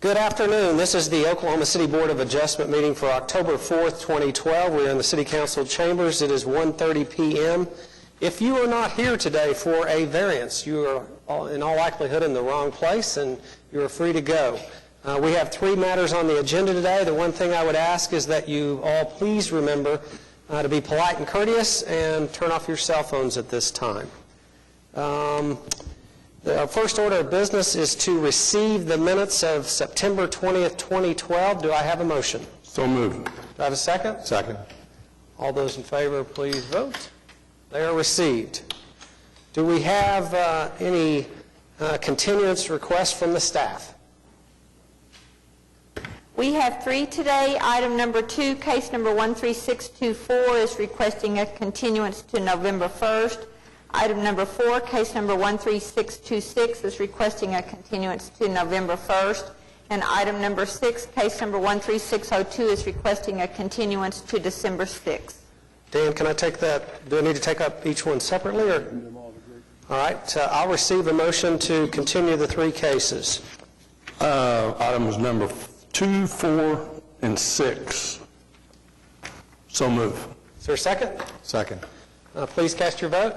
Good afternoon. This is the Oklahoma City Board of Adjustment meeting for October 4th, 2012. We're in the City Council chambers. It is 1:30 p.m. If you are not here today for a variance, you are in all likelihood in the wrong place, and you are free to go. We have three matters on the agenda today. The one thing I would ask is that you all please remember to be polite and courteous and turn off your cell phones at this time. Our first order of business is to receive the minutes of September 20th, 2012. Do I have a motion? So moved. Do I have a second? Second. All those in favor, please vote. They are received. Do we have any continuance requests from the staff? We have three today. Item number 2, case number 13624 is requesting a continuance to November 1st. Item number 4, case number 13626 is requesting a continuance to November 1st. And item number 6, case number 13602 is requesting a continuance to December 6th. Dan, can I take that? Do I need to take up each one separately? Or? All right. I'll receive a motion to continue the three cases. Items number 2, 4, and 6. So move. Is there a second? Second. Please cast your vote.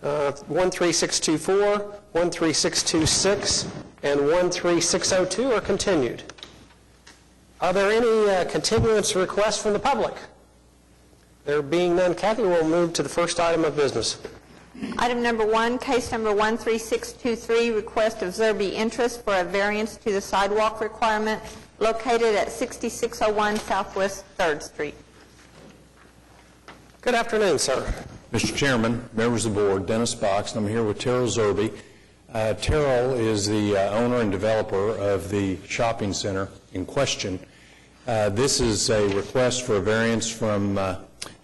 13624, 13626, and 13602 are continued. Are there any continuance requests from the public? There being none, Kathy will move to the first item of business. Item number 1, case number 13623, request of Zerby Interest for a variance to the sidewalk requirement located at 6601 Southwest 3rd Street. Good afternoon, sir. Mr. Chairman, members of the board, Dennis Box, and I'm here with Terrell Zerby. Terrell is the owner and developer of the shopping center in question. This is a request for a variance from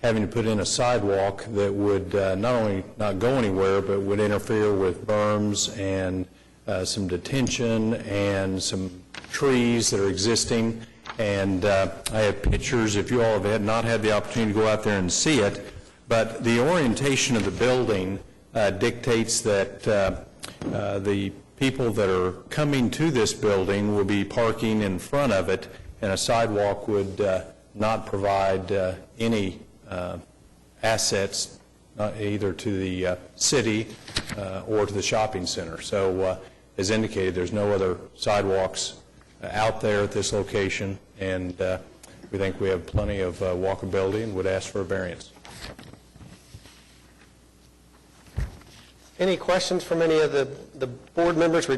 having to put in a sidewalk that would not only not go anywhere, but would interfere with berms and some detention and some trees that are existing. And I have pictures, if you all have not had the opportunity to go out there and see it, but the orientation of the building dictates that the people that are coming to this building will be parking in front of it, and a sidewalk would not provide any assets either to the city or to the shopping center. So as indicated, there's no other sidewalks out there at this location, and we think we have plenty of walkability and would ask for a variance. Any questions from any of the board members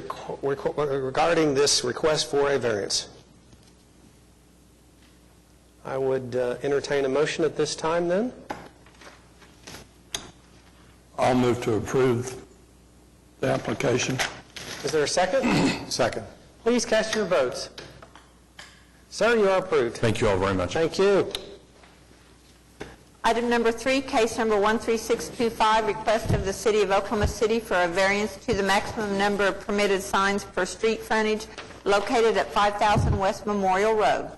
regarding this request for a variance? I would entertain a motion at this time then. I'll move to approve the application. Is there a second? Second. Please cast your votes. Sir, you are approved. Thank you all very much. Thank you. Item number 3, case number 13625, request of the City of Oklahoma City for a variance to the maximum number of permitted signs per street frontage located at 5000 West Memorial Road.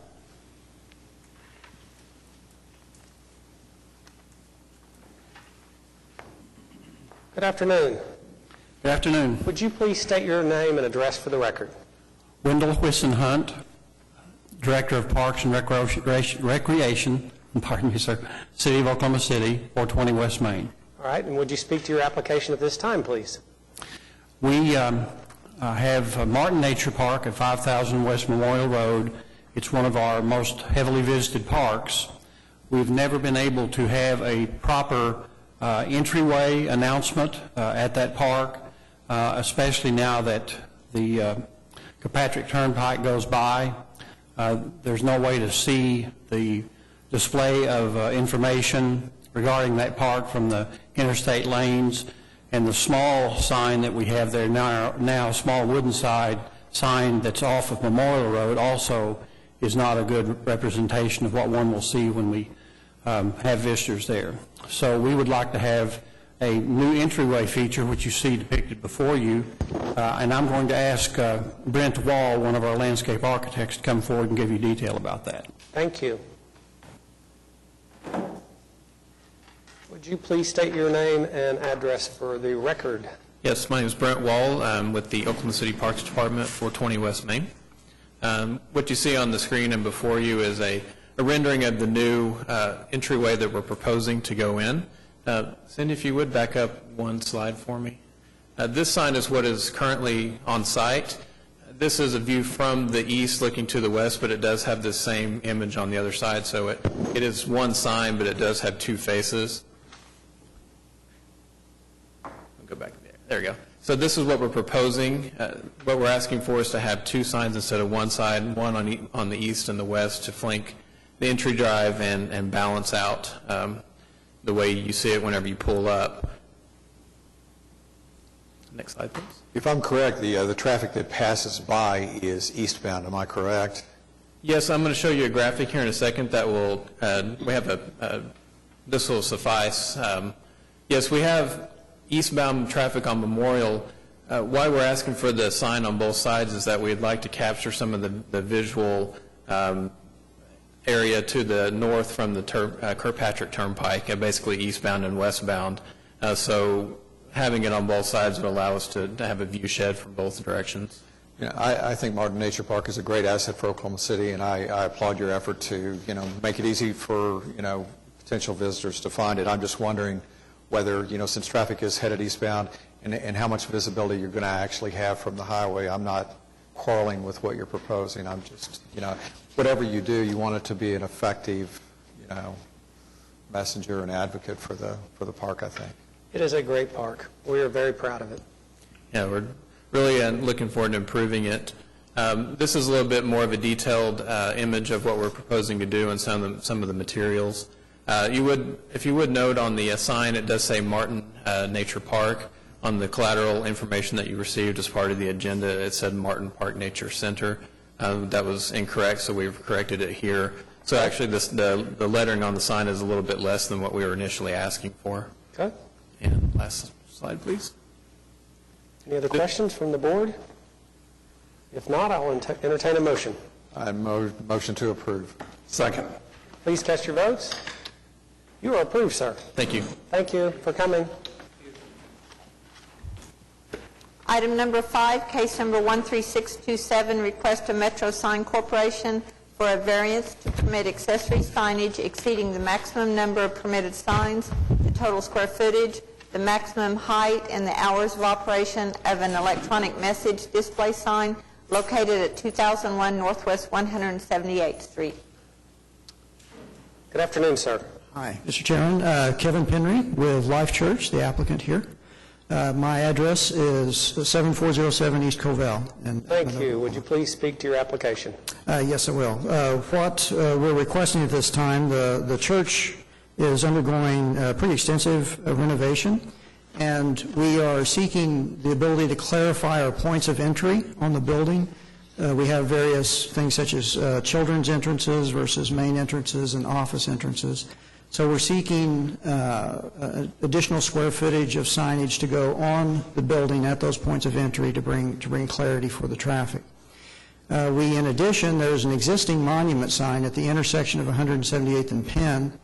Good afternoon. Good afternoon. Would you please state your name and address for the record? Wendell Whissen Hunt, Director of Parks and Recreation, pardon me, sir, City of Oklahoma City, 420 West Main. All right, and would you speak to your application at this time, please? We have Martin Nature Park at 5000 West Memorial Road. It's one of our most heavily visited parks. We've never been able to have a proper entryway announcement at that park, especially now that the Kilpatrick Turnpike goes by. There's no way to see the display of information regarding that park from the interstate lanes, and the small sign that we have there now small wooden sign that's off of Memorial Road also is not a good representation of what one will see when we have visitors there. So we would like to have a new entryway feature, which you see depicted before you, and I'm going to ask Brent Wall, one of our landscape architects, to come forward and give you detail about that. Thank you. Would you please state your name and address for the record? Yes, my name is Brent Wall. I'm with the Oklahoma City Parks Department, 420 West Main. What you see on the screen and before you is a rendering of the new entryway that we're proposing to go in. Cindy, if you would back up one slide for me. This sign is what is currently on site. This is a view from the east looking to the west, but it does have the same image on the other side, so it is one sign, but it does have two faces. I'll go back there. There we go. So this is what we're proposing. What we're asking for is to have two signs instead of one side, one on the east and the west to flank the entry drive and balance out the way you see it whenever you pull up. Next slide, please. If I'm correct, the traffic that passes by is eastbound, am I correct? Yes, I'm going to show you a graphic here in a second that will, we have this will suffice. Yes, we have eastbound traffic on Memorial. Why we're asking for the sign on both sides is that we'd like to capture some of the visual area to the north from the Kirkpatrick Turnpike, basically eastbound and westbound. So having it on both sides would allow us to have a view shed from both directions. Yeah, I think Martin Nature Park is a great asset for Oklahoma City, and I applaud your effort to, make it easy for, potential visitors to find it. I'm just wondering whether, since traffic is headed eastbound, and how much visibility you're going to actually have from the highway. I'm not quarreling with what you're proposing. I'm just, whatever you do, you want it to be an effective, messenger and advocate for the park, I think. It is a great park. We are very proud of it. Yeah, we're really looking forward to improving it. This is a little bit more of a detailed image of what we're proposing to do and some of the materials. If you would note on the sign, it does say Martin Nature Park. On the collateral information that you received as part of the agenda, it said Martin Park Nature Center. That was incorrect, so we've corrected it here. So actually, the lettering on the sign is a little bit less than what we were initially asking for. Okay. And last slide, please. Any other questions from the board? If not, I'll entertain a motion. I motion to approve. Second. Please cast your votes. You are approved, sir. Thank you. Thank you for coming. Item number 5, case number 13627, request of Metro Sign Corporation for a variance to permit accessory signage exceeding the maximum number of permitted signs, the total square footage, the maximum height, and the hours of operation of an electronic message display sign located at 2001 Northwest 178th Street. Good afternoon, sir. Hi, Mr. Chairman. Kevin Penry with Life Church, the applicant here. My address is 7407 East Covell. Thank you. Would you please speak to your application? Yes, I will. What we're requesting at this time, the church is undergoing pretty extensive renovation, and we are seeking the ability to clarify our points of entry on the building. We have various things such as children's entrances versus main entrances and office entrances. So we're seeking additional square footage of signage to go on the building at those points of entry to bring clarity for the traffic. In addition, there's an existing monument sign at the intersection of 178th and Penn.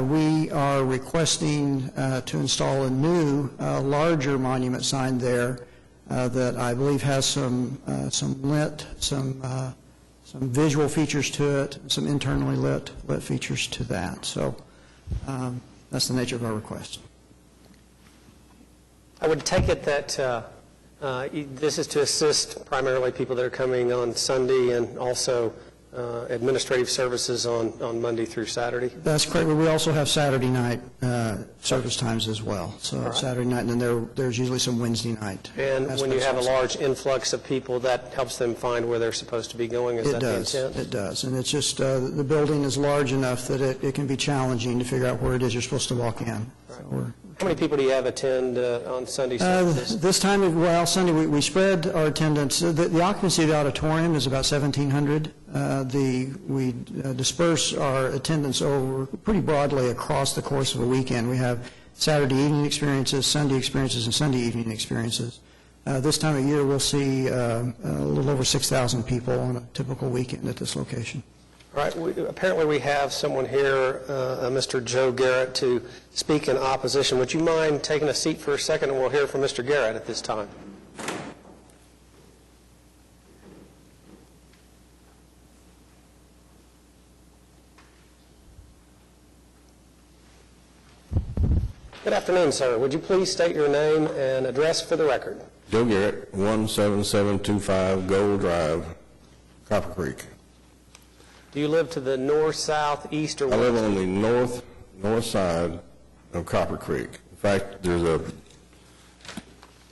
We are requesting to install a new, larger monument sign there that I believe has some lit, some visual features to it, some internally lit features to that. So that's the nature of our request. I would take it that this is to assist primarily people that are coming on Sunday and also administrative services on Monday through Saturday. That's correct. We also have Saturday night service times as well. So right. Saturday night, and then there's usually some Wednesday night. And when you have a large influx of people, that helps them find where they're supposed to be going? Is that the intent? It does. And it's just the building is large enough that it can be challenging to figure out where it is you're supposed to walk in. So how many people do you have attend on Sunday services? This time, Sunday, we spread our attendance. The occupancy of the auditorium is about 1,700. We disperse our attendance over pretty broadly across the course of a weekend. We have Saturday evening experiences, Sunday experiences, and Sunday evening experiences. This time of year, we'll see a little over 6,000 people on a typical weekend at this location. All right, apparently we have someone here, Mr. Joe Garrett, to speak in opposition. Would you mind taking a seat for a second, and we'll hear from Mr. Garrett at this time. Good afternoon, sir. Would you please state your name and address for the record? Joe Garrett, 17725 Gold Drive, Copper Creek. Do you live to the north, south, east, or I west? live on the north side of Copper Creek. In fact, if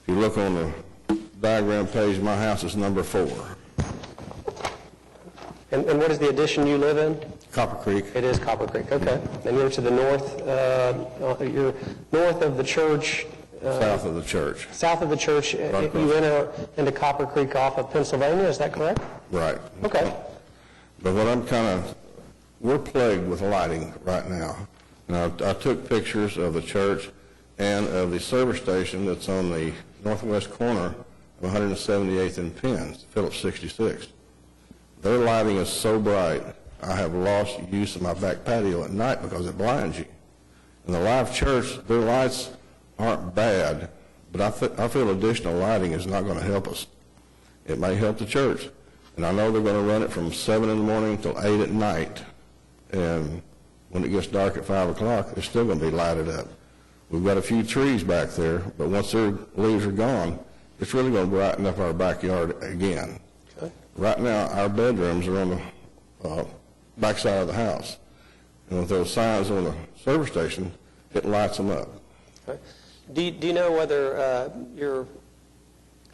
you look on the diagram page, my house is number 4. And what is the addition you live in? Copper Creek. It is Copper Creek, okay. And you're to the north, you're north of the church. South of the church. South of the church, Right you across. enter into Copper Creek off of Pennsylvania, is that correct? Right. Okay. But what we're plagued with lighting right now. Now, I took pictures of the church and of the service station that's on the northwest corner of 178th and Penn, Phillips 66. Their lighting is so bright, I have lost use of my back patio at night because it blinds you. In the live church, their lights aren't bad, but I feel additional lighting is not going to help us. It may help the church. And I know they're going to run it from 7 in the morning till 8 at night. And when it gets dark at 5 o'clock, it's still going to be lighted up. We've got a few trees back there, but once their leaves are gone, it's really going to brighten up our backyard again. Okay. Right now, our bedrooms are on the backside of the house. And with those signs on the service station, it lights them up. Okay. Do you know whether your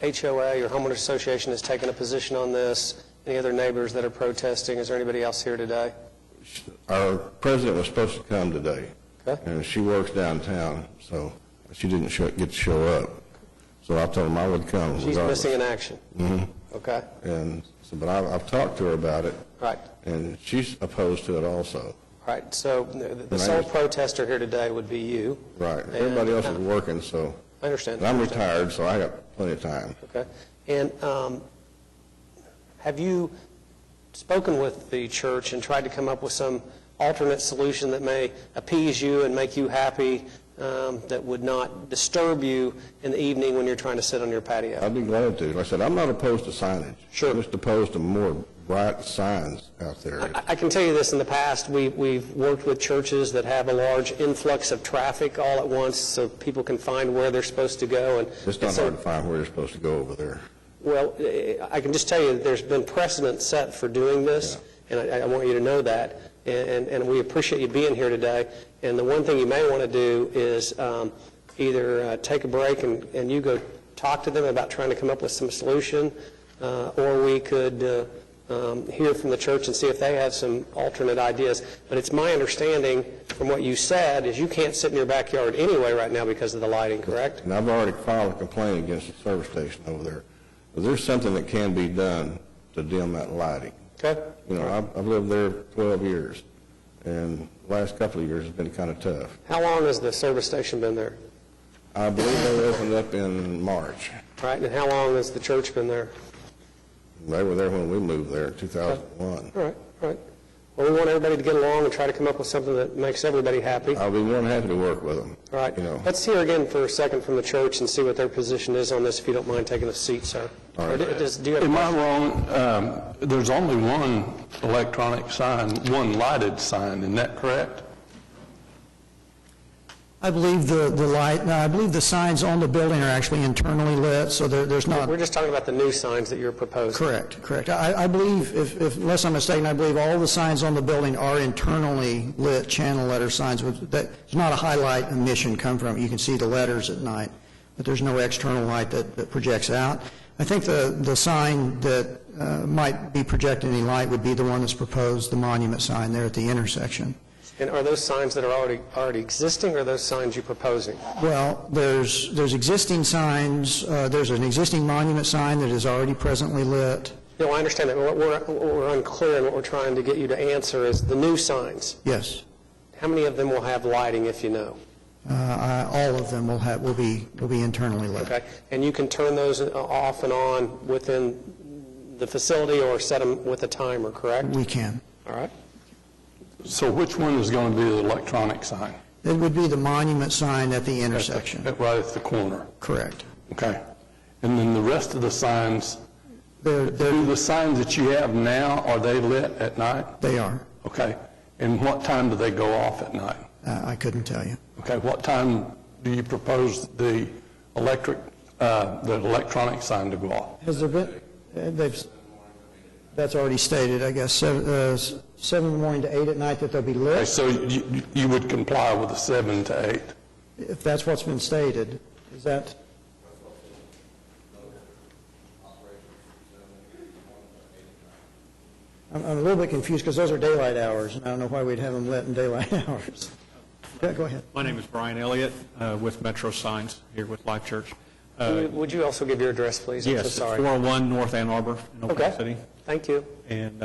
HOA, your homeowners association, has taken a position on this? Any other neighbors that are protesting? Is there anybody else here today? Our president was supposed to come today, Okay. and she works downtown, so she didn't get to show up. So I told him I would come She's regardless. missing in action. Okay. And so, but I've talked to her about it, Right. and she's opposed to it also. Right. So the sole protester here today would be you. Right. And, Everybody else is working, so. I understand. And I'm retired, so I got plenty of time. Okay. And have you spoken with the church and tried to come up with some alternate solution that may appease you and make you happy, that would not disturb you in the evening when you're trying to sit on your patio? I'd be glad to. Like I said, I'm not opposed to signage. Sure. I'm just opposed to more bright signs out there. I can tell you this, in the past, we've worked with churches that have a large influx of traffic all at once so people can find where they're supposed to go. And It's not so- hard to find where you're supposed to go over there. Well, I can just tell you that there's been precedent set for doing this, and I want you to know that. And we appreciate you being here today. And the one thing you may want to do is either take a break and you go talk to them about trying to come up with some solution, or we could hear from the church and see if they have some alternate ideas. But it's my understanding from what you said is you can't sit in your backyard anyway right now because of the lighting, correct? And I've already filed a complaint against the service station over there. But there's something that can be done to dim that lighting. Okay? You know, I've lived there 12 years, and the last couple of years has been kind of tough. How long has the service station been there? I believe they opened up in March. Right, and how long has the church been there? They were there when we moved there in 2001. All right, all right. Well, we want everybody to get along and try to come up with something that makes everybody happy. All I'll be more than happy to work with them. right, You know. let's hear again for a second from the church and see what their position is on this, if you don't mind taking a seat, sir. All right. Or do you have a Am I question? wrong? There's only one electronic sign, one lighted sign, isn't that correct? I believe I believe the signs on the building are actually internally lit, so there's not. We're just talking about the new signs that you're proposing. Correct. I believe, unless I'm mistaken, I believe all the signs on the building are internally lit channel letter signs. There's not a highlight emission come from it. You can see the letters at night, but there's no external light that projects out. I think the sign that might be projecting any light would be the one that's proposed, the monument sign there at the intersection. And are those signs that are already existing, or are those signs you're proposing? Well, there's existing signs. There's an existing monument sign that is already presently lit. No, I understand that. What we're unclear and what we're trying to get you to answer is the new signs. Yes. How many of them will have lighting, if you know? All of them will be internally lit. Okay, and you can turn those off and on within the facility or set them with a timer, correct? We can. All right. So which one is going to be the electronic sign? It would be the monument sign at the intersection. Right at the corner? Correct. Okay. And then the rest of the signs, They're- do the signs that you have now, are they lit at night? They are. Okay. And what time do they go off at night? I couldn't tell you. Okay. What time do you propose the electronic sign to go off? Has there been, that's already stated, I guess, 7 in the morning to 8 at night that they'll be Okay, lit, so you would comply with the 7 to 8? if that's what's been stated. Is that? I'm a little bit confused because those are daylight hours, and I don't know why we'd have them lit in daylight hours. Yeah, go ahead. My name is Brian Elliott with Metro Signs here with Life Church. Would you also give your address, please? I'm so Yes, sorry. 401 North Ann Arbor in Oklahoma Okay. City. Thank you. And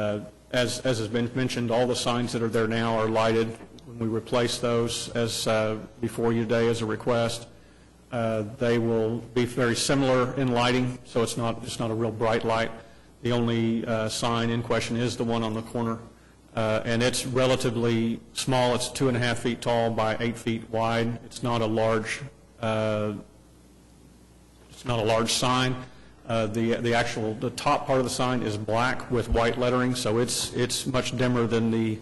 as has been mentioned, all the signs that are there now are lighted. When we replace those as before you today as a request, they will be very similar in lighting, so it's not a real bright light. The only sign in question is the one on the corner, and it's relatively small. It's 2.5 feet tall by 8 feet wide. It's not a large sign. The top part of the sign is black with white lettering, so it's much dimmer than the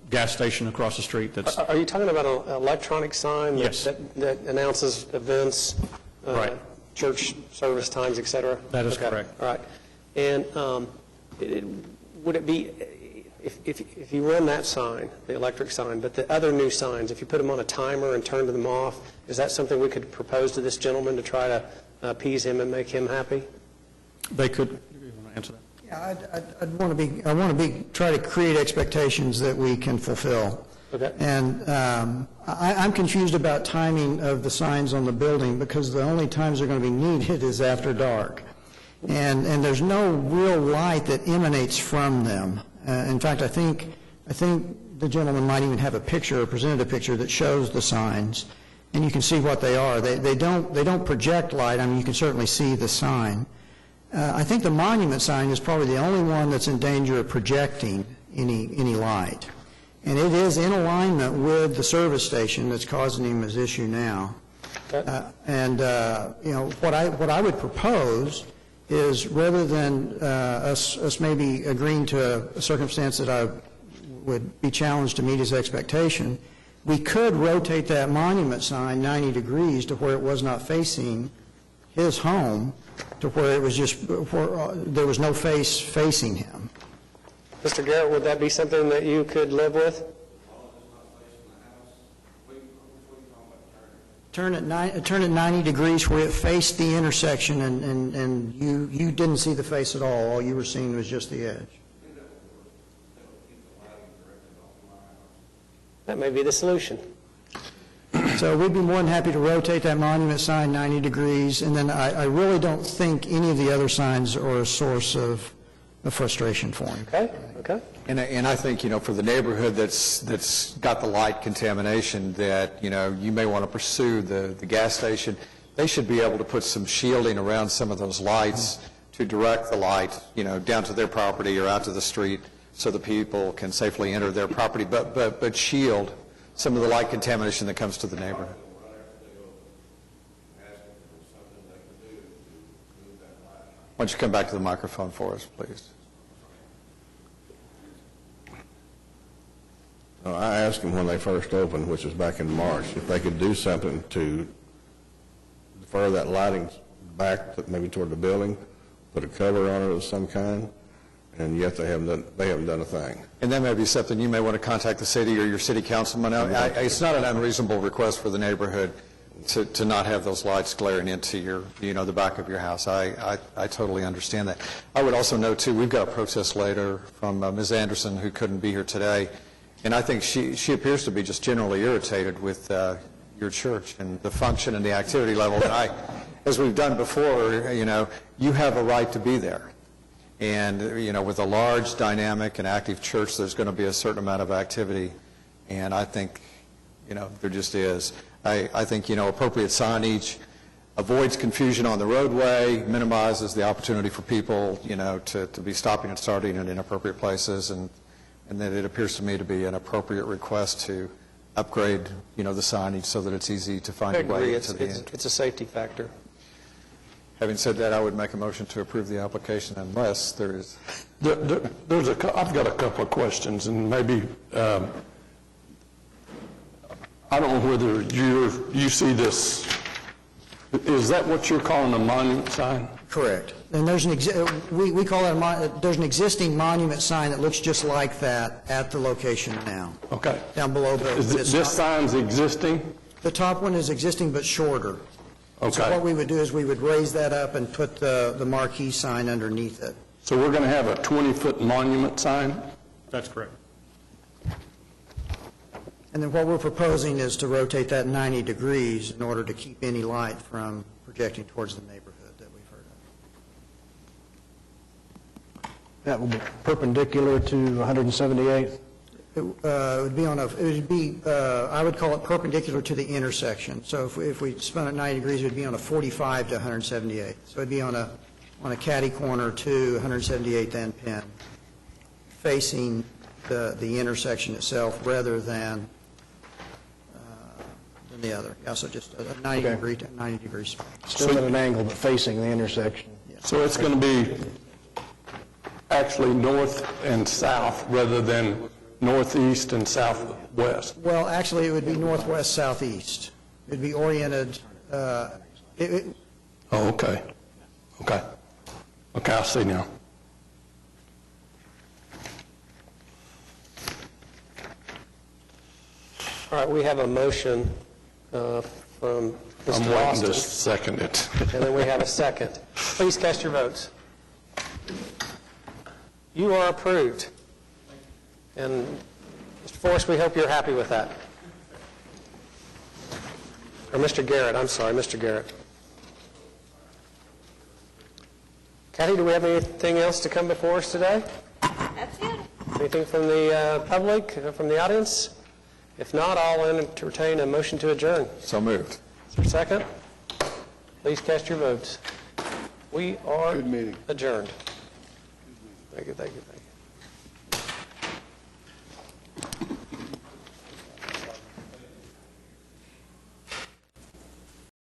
gas station across the street. That's Are you talking about an electronic sign? that- Yes. That announces events? Right. Church service times, et cetera? That is Okay. correct. All right. And would it be, if you run that sign, the electric sign, but the other new signs, if you put them on a timer and turn them off, is that something we could propose to this gentleman to try to appease him and make him happy? they could. You want to answer that? Yeah, I want to try to create expectations that we can fulfill. Okay. And I'm confused about timing of the signs on the building because the only times they're going to be needed is after dark. And there's no real light that emanates from them. In fact, I think the gentleman might even have a picture or presented a picture that shows the signs, and you can see what they are. They don't project light. I mean, you can certainly see the sign. I think the monument sign is probably the only one that's in danger of projecting any light. And it is in alignment with the service station that's causing him his issue now. What I would propose is rather than us maybe agreeing to a circumstance that I would be challenged to meet his expectation, we could rotate that monument sign 90 degrees to where it was not facing his home, to where it was there was no face facing him. Mr. Garrett, would that be something that you could live with? Turn it 90 degrees where it faced the intersection, and you didn't see the face at all. All you were seeing was just the edge. That may be the solution. So we'd be more than happy to rotate that monument sign 90 degrees, and then I really don't think any of the other signs are a source of frustration for him. Okay. And I think, for the neighborhood that's got the light contamination, that, you may want to pursue the gas station. They should be able to put some shielding around some of those lights to direct the light, down to their property or out to the street so the people can safely enter their property, but shield some of the light contamination that comes to the neighborhood. Why don't you come back to the microphone for us, please? I asked them when they first opened, which was back in March, if they could do something to defer that lighting back, maybe toward the building, put a cover on it of some kind, and yet they haven't done a thing. And that may be something you may want to contact the city or your city councilman. It's not an unreasonable request for the neighborhood to not have those lights glaring into your, the back of your house. I totally understand that. I would also note, too, we've got a protest later from Ms. Anderson, who couldn't be here today, and I think she appears to be just generally irritated with your church and the function and the activity level. And as we've done before, you have a right to be there. And, with a large, dynamic, and active church, there's going to be a certain amount of activity. And I think, there just is. I think, appropriate signage avoids confusion on the roadway, minimizes the opportunity for people, to be stopping and starting in inappropriate places. And and that it appears to me to be an appropriate request to upgrade, the signage so that it's easy to find I a way agree, into the entrance. it's a safety factor. Having said that, I would make a motion to approve the application unless there is... I've got a couple of questions, and maybe, I don't know whether you see this, is that what you're calling a monument sign? Correct. And there's we call it, there's an existing monument sign that looks just like that at the location now, Okay. down below. This sign's existing? The top one is existing but shorter. So what Okay. we would do is we would raise that up and put the marquee sign underneath it. So we're going to have a 20-foot monument sign? That's correct. And then what we're proposing is to rotate that 90 degrees in order to keep any light from projecting towards the neighborhood that we've heard of. That will be perpendicular to 178th? It would be I would call it perpendicular to the intersection. So if we spun it 90 degrees, it would be on a 45 to 178. So it'd be on a catty corner to 178th and Penn, facing the intersection itself rather than the other. Yeah, so just a 90 degrees. Still at an angle, but facing the intersection. So it's going to be actually north and south rather than northeast and southwest? Well, actually, it would be northwest, southeast. It'd be oriented, Oh, okay. Okay. Okay, I see now. All right, we have a motion from I'm Mr. waiting Austin, to second it. and then we have a second. Please cast your votes. You are approved. And, Mr. Forrest, we hope you're happy with that. Or Mr. Garrett, I'm sorry, Mr. Garrett. Kathy, do we have anything else to come before us today? That's it. Anything from the public, from the audience? If not, I'll entertain a motion to adjourn. So moved. Is there a second? Please cast your votes. We are adjourned. Thank you, thank you, thank you.